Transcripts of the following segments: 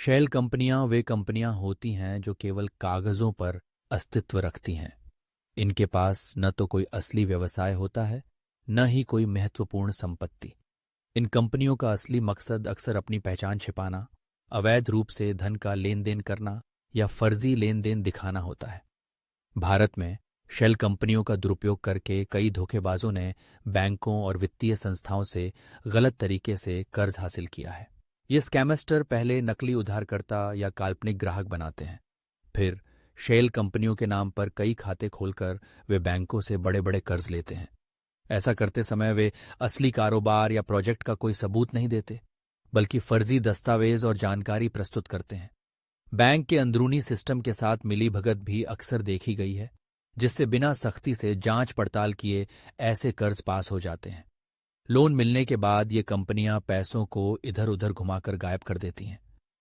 Shell कंपनियां वे कंपनियां होती हैं जो केवल कागजों पर अस्तित्व रखती हैं। इनके पास न तो कोई असली व्यवसाय होता है, न ही कोई महत्वपूर्ण संपत्ति। इन कंपनियों का असली मकसद अक्सर अपनी पहचान छिपाना, अवैध रूप से धन का लेन देन करना या फर्जी लेन देन दिखाना होता है। भारत में शेल कंपनियों का दुरुपयोग करके कई धोखेबाजों ने बैंकों और वित्तीय संस्थाओं से गलत तरीके से कर्ज हासिल किया है। ये स्कैमस्टर पहले नकली उधारकर्ता या काल्पनिक ग्राहक बनाते हैं। फिर शेल कंपनियों के नाम पर कई खाते खोलकर वे बैंकों से बड़े बड़े कर्ज लेते हैं। ऐसा करते समय वे असली कारोबार या प्रोजेक्ट का कोई सबूत नहीं देते, बल्कि फर्जी दस्तावेज और जानकारी प्रस्तुत करते हैं। बैंक के अंदरूनी सिस्टम के साथ मिलीभगत भी अक्सर देखी गई है, जिससे बिना सख्ती से जांच पड़ताल किए ऐसे कर्ज पास हो जाते हैं। लोन मिलने के बाद ये कंपनियां पैसों को इधर उधर घुमाकर गायब कर देती हैं।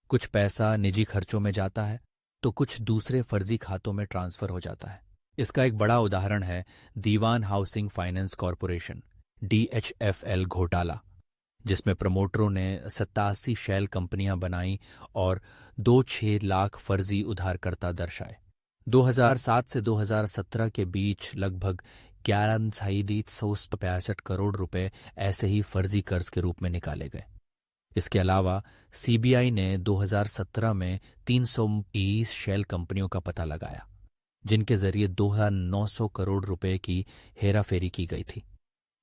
कुछ पैसा निजी खर्चों में जाता है, तो कुछ दूसरे फर्जी खातों में ट्रांसफर हो जाता है। इसका एक बड़ा उदाहरण है दीवान हाउसिंग फाइनेंस कॉरपोरेशन DHFL घोटाला, जिसमें प्रमोटरों ने 87 शेल कंपनियां बनाई और 2-6 लाख फर्जी उधारकर्ता दर्शाए। 2007 से 2017 के बीच लगभग 11,165 करोड़ रुपए ऐसे ही फर्जी कर्ज के रूप में निकाले गए। इसके अलावा CBI ने 2017 में 320 शेल कंपनियों का पता लगाया, जिनके जरिए 2,900 करोड़ रुपए की हेराफेरी की गई थी।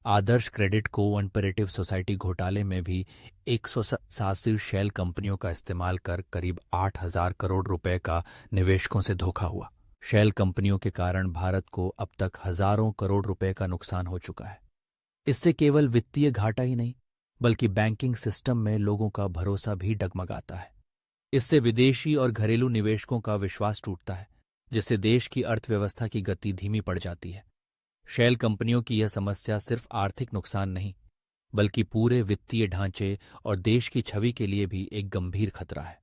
आदर्श क्रेडिट कोऑपरेटिव सोसाइटी घोटाले में भी 187 शेल कंपनियों का इस्तेमाल कर करीब 8,000 करोड़ रुपए का निवेशकों से धोखा हुआ। शेल कंपनियों के कारण भारत को अब तक हजारों करोड़ रुपए का नुकसान हो चुका है। इससे केवल वित्तीय घाटा ही नहीं, बल्कि बैंकिंग सिस्टम में लोगों का भरोसा भी डगमगाता है। इससे विदेशी और घरेलू निवेशकों का विश्वास टूटता है, जिससे देश की अर्थव्यवस्था की गति धीमी पड़ जाती है। शेल कंपनियों की यह समस्या सिर्फ आर्थिक नुकसान नहीं, बल्कि पूरे वित्तीय ढांचे और देश की छवि के लिए भी एक गंभीर खतरा है।